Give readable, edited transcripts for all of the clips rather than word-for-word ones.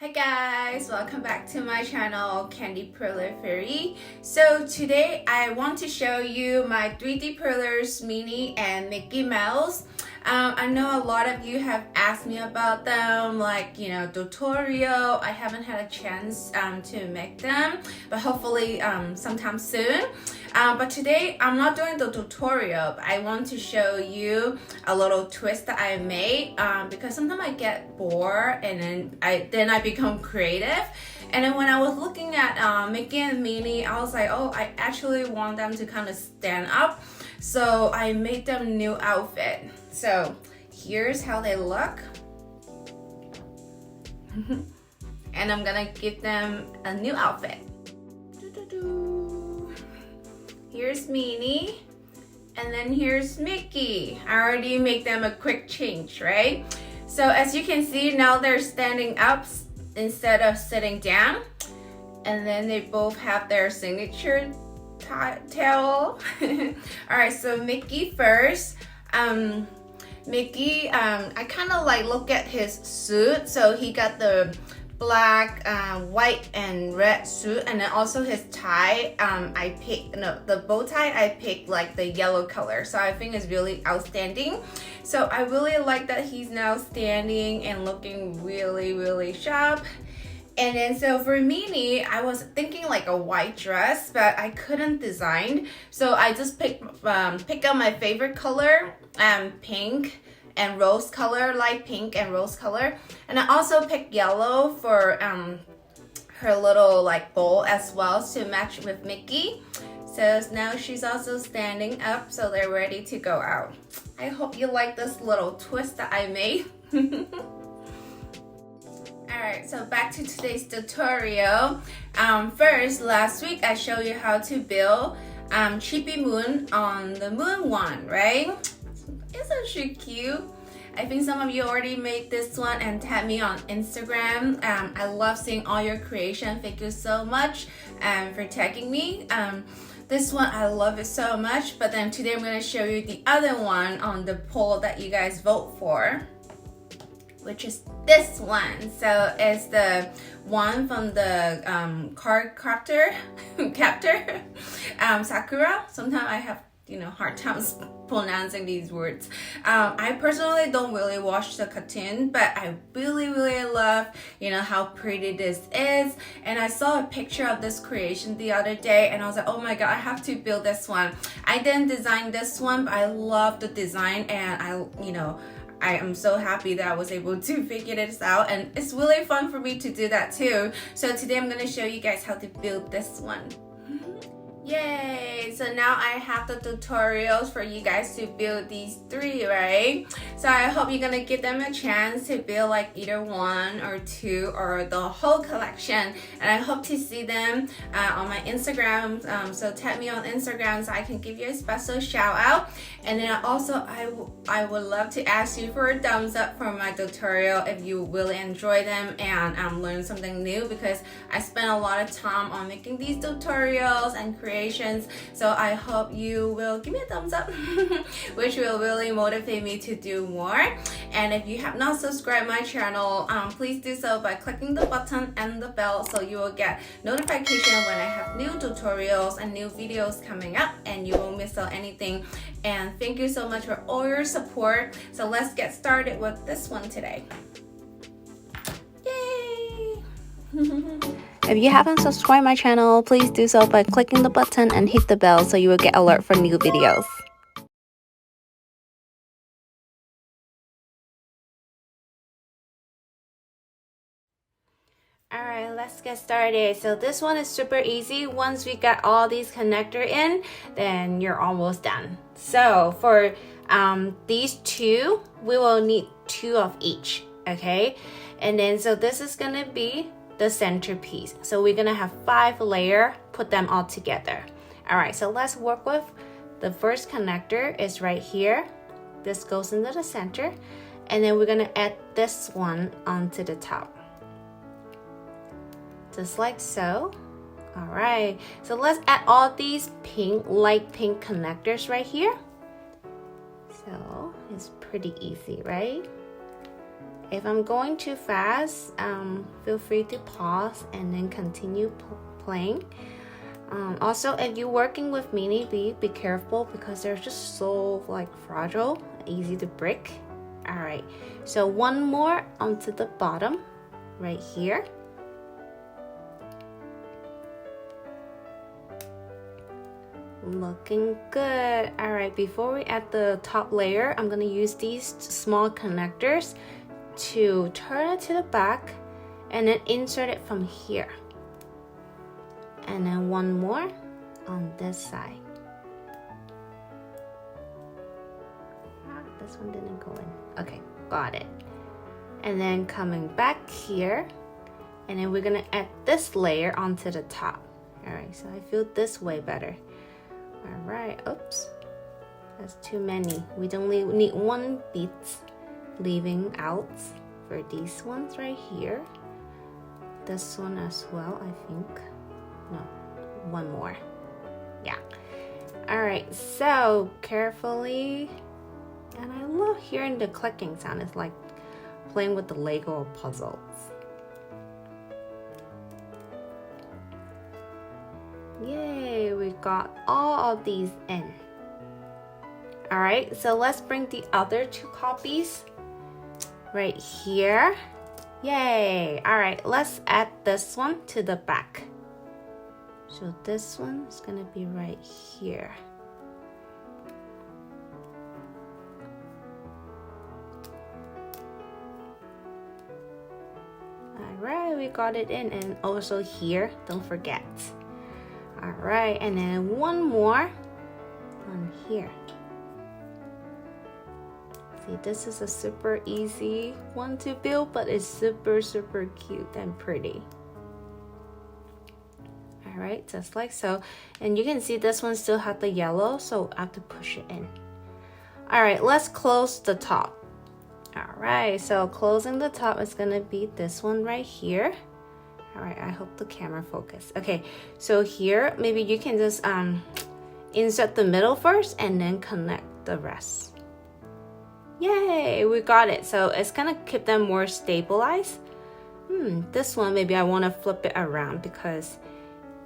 Hi guys, welcome back to my channel Candy Perler Fairy. So today I want to show you my 3D perlers Minnie and Mickey Mouse. I know a lot of you have asked me about them, like tutorial. I haven't had a chance to make them, but hopefully sometime soon. But today I'm not doing the tutorial, but I want to show you a little twist that I made because sometimes I get bored and then I become creative. And then when I was looking at Mickey and Minnie, I was like, oh, I actually want them to kind of stand up. So I made them new outfit. So here's how they look. And I'm gonna give them a new outfit. Here's Minnie, and then here's Mickey. I already made them a quick change, right? So as you can see, now they're standing up instead of sitting down. And then they both have their signature tail. All right, so Mickey first. Mickey, I kind of like look at his suit. So he got the black, white and red suit, and then also his tie. The bow tie I picked like the yellow color, so I think it's really outstanding. So I really like that he's now standing and looking really sharp. And then so for Minnie, I was thinking like a white dress, but I couldn't design, so I just picked out my favorite color, pink and rose color, light pink and rose color. And I also picked yellow for her little like bowl as well to match with Mickey. So now she's also standing up, so they're ready to go out. I hope you like this little twist that I made. Alright, so back to today's tutorial. First, last week I showed you how to build Chippy Moon on the moon one, right? Isn't she cute? I think some of you already made this one and tagged me on Instagram. I love seeing all your creation. Thank you so much for tagging me. This one, I love it so much. But then today I'm going to show you the other one on the poll that you guys vote for, which is this one. So it's the one from the Cardcaptor Sakura. Sometimes I have hard times pronouncing these words. I personally don't really watch the cartoon, but I really love how pretty this is. And I saw a picture of this creation the other day and I was like, oh my god, I have to build this one. I didn't design this one, but I love the design, and I am so happy that I was able to figure this out, and it's really fun for me to do that too. So today I'm going to show you guys how to build this one. Yay! So now I have the tutorials for you guys to build these three, right? So I hope you're gonna give them a chance to build like either one or two or the whole collection. And I hope to see them on my Instagram. So tag me on Instagram so I can give you a special shout out. And then also I would love to ask you for a thumbs up for my tutorial if you really enjoy them and learn something new, because I spent a lot of time on making these tutorials and creations. So I hope you will give me a thumbs up, which will really motivate me to do more. And if you have not subscribed my channel, please do so by clicking the button and the bell so you will get notification when I have new tutorials and new videos coming up, and you won't miss out anything. And thank you so much for all your support. So let's get started with this one today. Yay! If you haven't subscribed my channel, please do so by clicking the button and hit the bell so you will get alert for new videos. Alright, let's get started. So this one is super easy. Once we got all these connectors in, then you're almost done. So for these two, we will need two of each, okay? And then so this is gonna be the centerpiece. So we're gonna have 5 layers, put them all together. All right, so let's work with the first connector is right here. This goes into the center, and then we're gonna add this one onto the top. Just like so. All right, so let's add all these pink, light pink connectors right here. So it's pretty easy, right? If I'm going too fast, feel free to pause and then continue playing. Also, if you're working with Mini B, be careful because they're just so like fragile, easy to break. All right, so one more onto the bottom right here. Looking good. All right, before we add the top layer, I'm gonna use these small connectors to turn it to the back and then insert it from here. And then one more on this side. This one didn't go in. Okay, got it. And then coming back here, and then we're gonna add this layer onto the top. All right, so I feel this way better. All right, oops, that's too many. We only need one bead leaving out for these ones right here. This one as well, I think. No, one more. Yeah. All right, so carefully, and I love hearing the clicking sound. It's like playing with the Lego puzzles. Yay, we got all of these in. All right, so let's bring the other two copies right here. Yay. All right, let's add this one to the back. So this one is gonna be right here. All right, we got it in, and also here, don't forget. All right, and then one more on here. See, this is a super easy one to build, but it's super cute and pretty. All right, just like so. And you can see this one still has the yellow, so I have to push it in. All right, let's close the top. All right, so closing the top is gonna be this one right here. All right, I hope the camera focus. Okay, so here, maybe you can just insert the middle first and then connect the rest. Yay, we got it. So it's gonna keep them more stabilized. This one, maybe I wanna flip it around because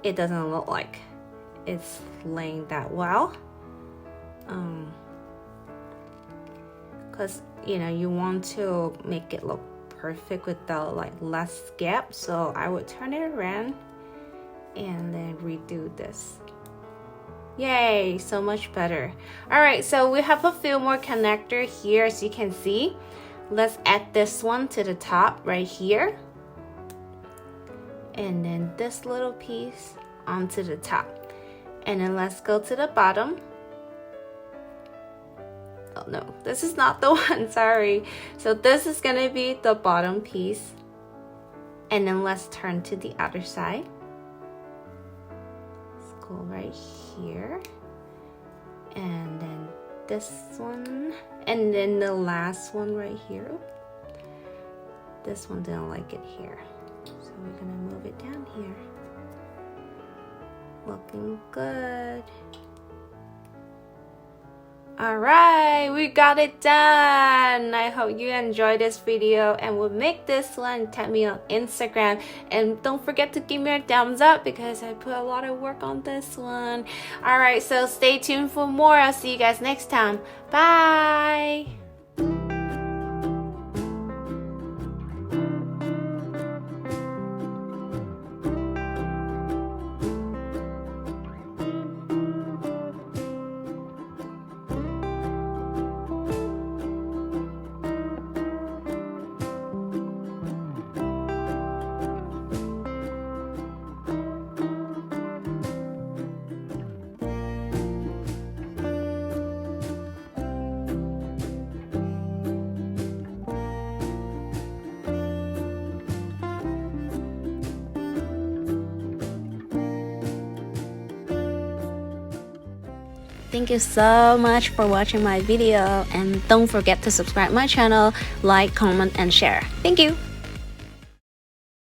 it doesn't look like it's laying that well. Because, you know, you want to make it look perfect without like less gap, so I would turn it around and then redo this. Yay, so much better. All right, so we have a few more connector here, as you can see. Let's add this one to the top right here, and then this little piece onto the top, and then let's go to the bottom. Oh no, this is not the one, sorry. So this is gonna be the bottom piece. And then let's turn to the other side. Let's go right here. And then this one. And then the last one right here. This one didn't like it here. So we're gonna move it down here. Looking good. All right, we got it done. I hope you enjoyed this video and will make this one. Tag me on Instagram, and don't forget to give me a thumbs up because I put a lot of work on this one. All right, so stay tuned for more. I'll see you guys next time. Bye. Thank you so much for watching my video, and don't forget to subscribe my channel, like, comment, and share. Thank you.